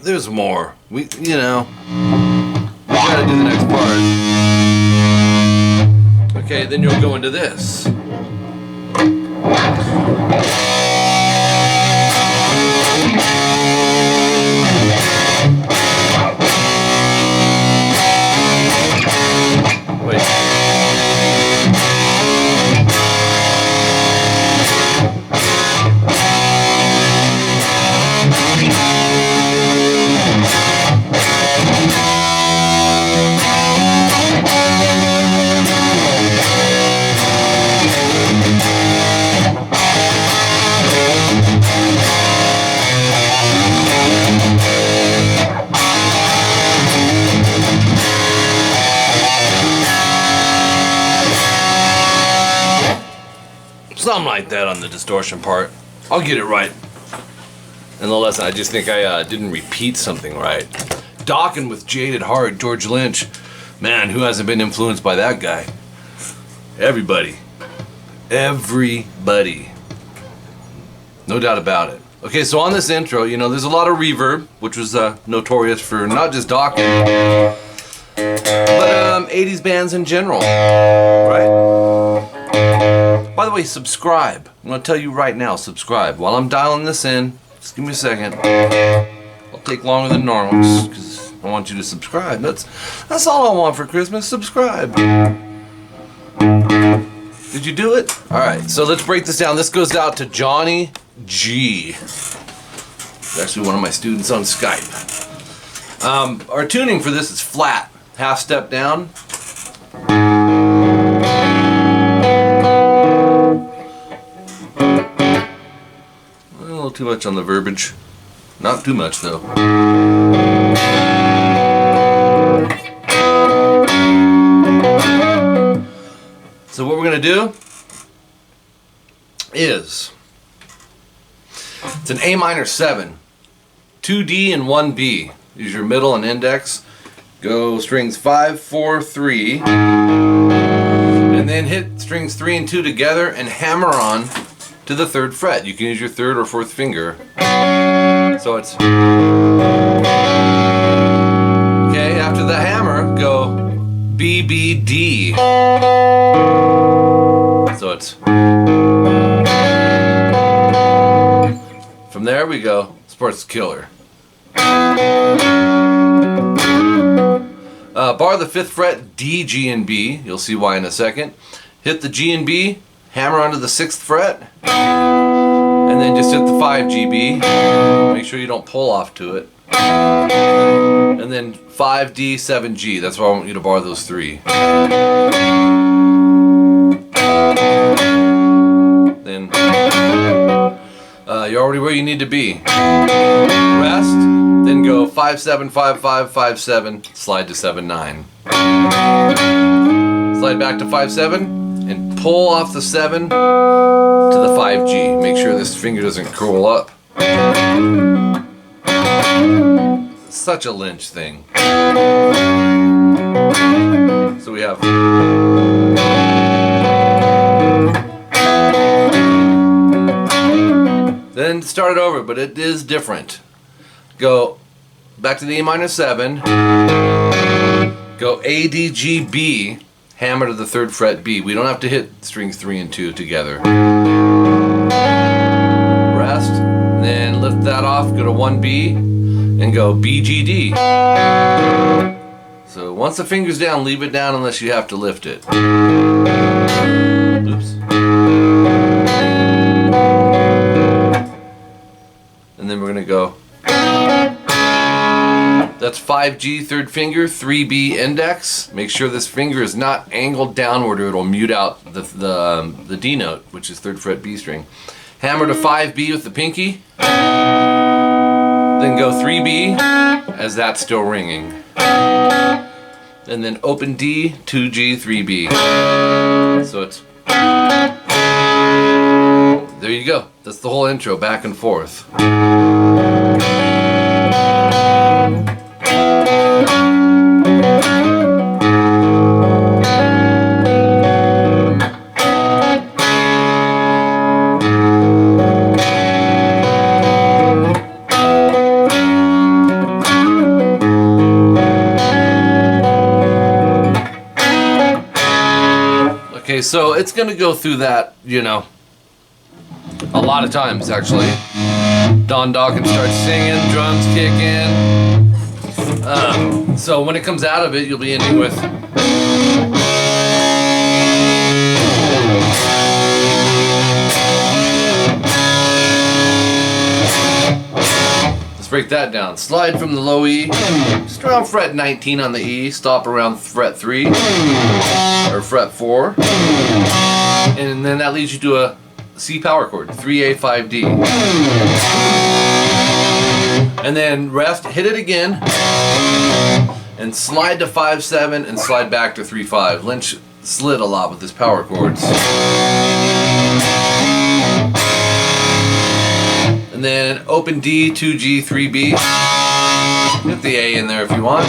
There's more. We gotta do the next part. Okay, then you'll go into this. Wait. Something like that on the distortion part. I'll get it right in the lesson. I just think I didn't repeat something right. Dokken with Jaded Hard, George Lynch. Man, who hasn't been influenced by that guy? Everybody. Everybody. No doubt about it. Okay, so on this intro, there's a lot of reverb, which was notorious for not just Dokken, but 80s bands in general, right? By the way, subscribe. I'm going to tell you right now, subscribe. While I'm dialing this in, just give me a second. It'll take longer than normal just because I want you to subscribe. That's all I want for Christmas, subscribe. Did you do it? Alright, so let's break this down. This goes out to Johnny G. He's actually one of my students on Skype. Our tuning for this is flat. Half step down. A little too much on the verbiage. Not too much though. So what we're going to do is, it's an A minor 7, 2D and 1B. Use your middle and index. Go strings 5, 4, 3, and then hit strings 3 and 2 together and hammer on to the 3rd fret. You can use your 3rd or 4th finger. So it's okay. After the hammer, go B, B, D. So it's from there we go Sports Killer. Bar the 5th fret, D, G, and B. You'll see why in a second. Hit the G and B, hammer onto the 6th fret, and then just hit the 5 G, B. Make sure you don't pull off to it. And then 5 D, 7 G. That's why I want you to bar those 3. Then you're already where you need to be. Rest. Then go 5 7 5 5 5 7. Slide to 7 9. Slide back to 5 7 and pull off the 7 to the 5 G. Make sure this finger doesn't curl up. Such a Lynch thing. So we have. Then start it over, but it is different. Go back to the A minor 7. Go A, D, G, B. Hammer to the 3rd fret B. We don't have to hit strings 3 and 2 together. Rest. Then lift that off. Go to 1B and go B, G, D. So once the finger's down, leave it down unless you have to lift it. Oops. gonna go. That's 5G third finger, 3B index. Make sure this finger is not angled downward or it'll mute out the D note, which is 3rd fret B string. Hammer to 5B with the pinky. Then go 3B as that's still ringing. And then open D, 2G, 3B. So it's... There you go. That's the whole intro, back and forth. Okay, so it's gonna go through that, you know, a lot of times actually. Don Dokken starts singing, drums kick in. So when it comes out of it, you'll be ending with. Let's break that down. Slide from the low E, just around fret 19 on the E, stop around fret 3 or fret 4, and then that leads you to a C power chord, 3A, 5D. And then rest, hit it again, and slide to 5-7 and slide back to 3-5. Lynch slid a lot with his power chords. And then open D, 2G, 3B. Get the A in there if you want.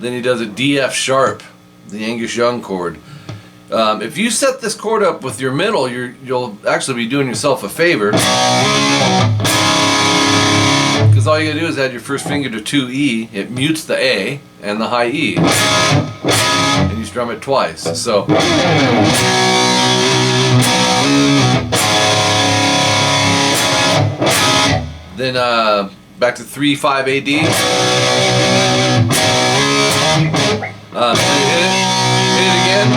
Then he does a D, F sharp, the Angus Young chord. If you set this chord up with your middle, you'll actually be doing yourself a favor. Because all you gotta do is add your first finger to 2E, it mutes the A and the high E. And you strum it twice. So then back to 3-5 AD. Hit it again.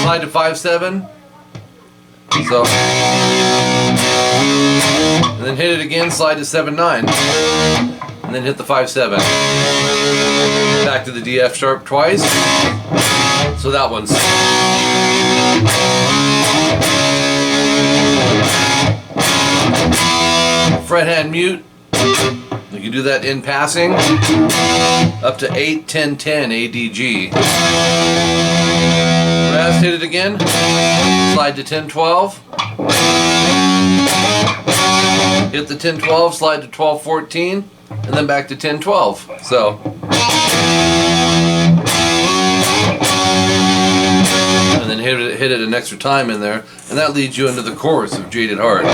Slide to 5-7. So, and then hit it again. Slide to 7-9, and then hit the 5-7. Back to the D, F sharp twice. So that one's. Fret hand mute. You can do that in passing. Up to 8-10-10 ADG. Rest, hit it again. Slide to 10-12. Hit the 10-12, slide to 12-14, and then back to 10-12. So. And then hit it an extra time in there, and that leads you into the chorus of Jaded Heart.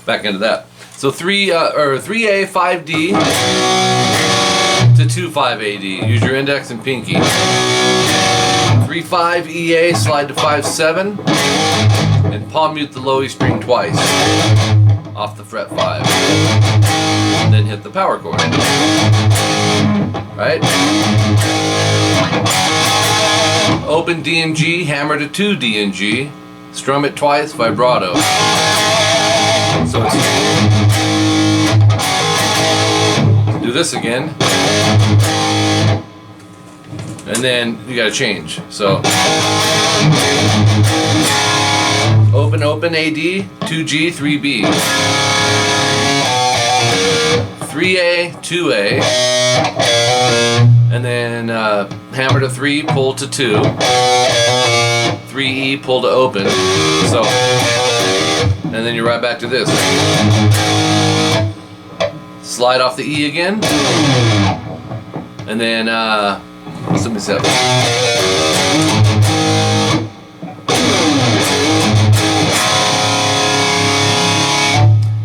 Back into that. So 3A, 5D to 2-5 AD. Use your index and pinky. 3-5 EA, slide to 5-7, and palm mute the low E string twice off the fret 5. And then hit the power chord. Right? Open D and G, hammer to 2 D and G, strum it twice, vibrato. So it's, do this again, and then you gotta change. So open AD, 2G, 3B, 3A, 2A, and then hammer to 3, pull to 2, 3E, pull to open. So, and then you're right back to this. Slide off the E again, and then let me set.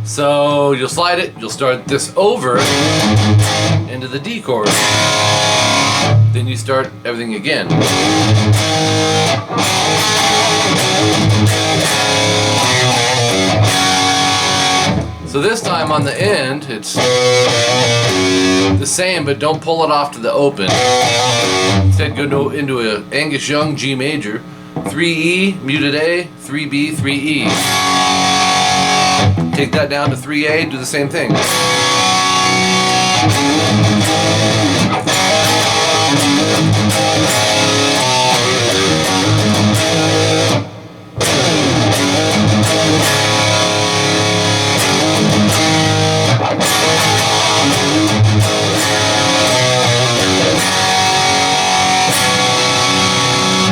So you'll slide it, you'll start this over into the D chord. Then you start everything again. So this time on the end, it's the same, but don't pull it off to the open. Instead, go into a 𝐂𝐄𝐄𝐏 G major, 3E, muted A, 3B, 3E. Take that down to 3A, do the same thing.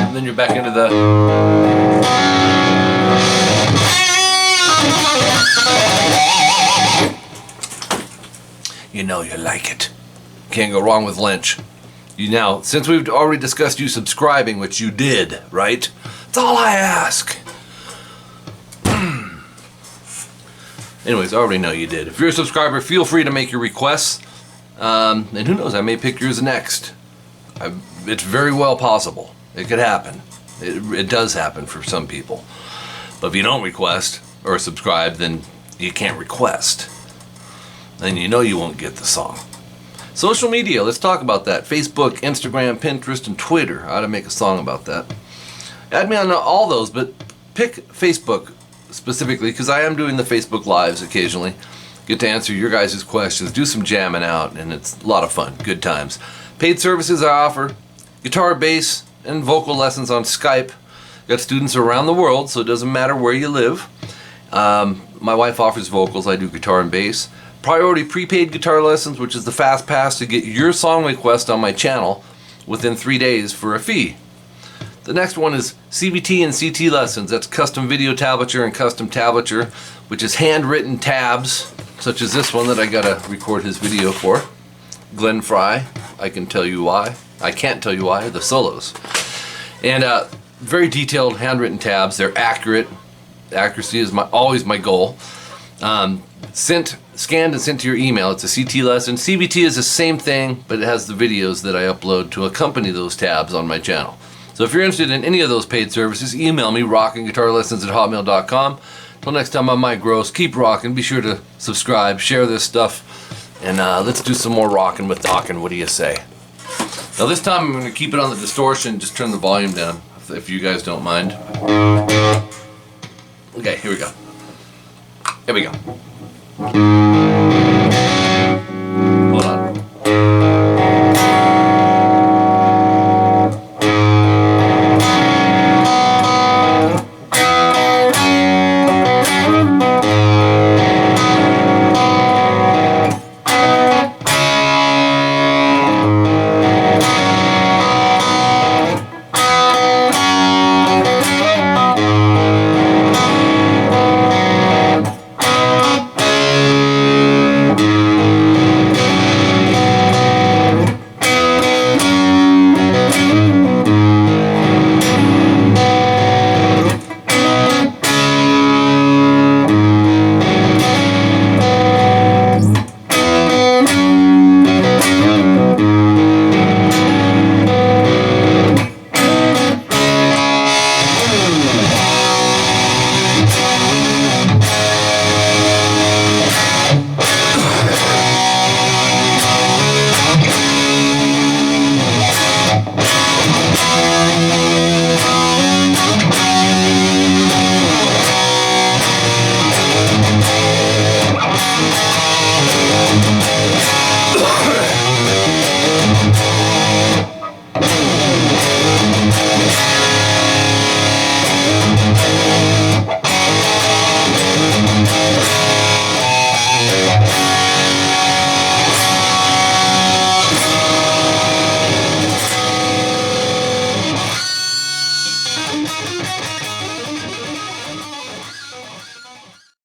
And then you're back into the... You know you like it. Can't go wrong with Lynch. Now, since we've already discussed you subscribing, which you did, right? That's all I ask. Anyways, I already know you did. If you're a subscriber, feel free to make your requests. And who knows, I may pick yours next. It's very well possible. It could happen. It does happen for some people. But if you don't request or subscribe, then you can't request. And you know you won't get the song. Social media, let's talk about that. Facebook, Instagram, Pinterest, and Twitter. I ought to make a song about that. Add me on all those, but pick Facebook specifically, because I am doing the Facebook Lives occasionally. Get to answer your guys' questions, do some jamming out, and it's a lot of fun, good times. Paid services I offer, guitar, bass, and vocal lessons on Skype. Got students around the world, so it doesn't matter where you live. My wife offers vocals, I do guitar and bass. Priority prepaid guitar lessons, which is the fast pass to get your song request on my channel within 3 days for a fee. The next one is CBT and CT lessons. That's custom video tablature and custom tablature, which is handwritten tabs, such as this one that I gotta record his video for. Glenn Fry, I can tell you why. I can't tell you why, the solos. And very detailed handwritten tabs. They're accurate. Accuracy is always my goal. Scanned and sent to your email. It's a CT lesson. CBT is the same thing, but it has the videos that I upload to accompany those tabs on my channel. So if you're interested in any of those paid services, email me, rockinguitarlessons@hotmail.com. Till next time, I'm Mike Gross. Keep rocking. Be sure to subscribe, share this stuff, and let's do some more rocking with Dokken. What do you say? Now this time I'm going to keep it on the distortion, just turn the volume down, if you guys don't mind. Okay, here we go. Here we go.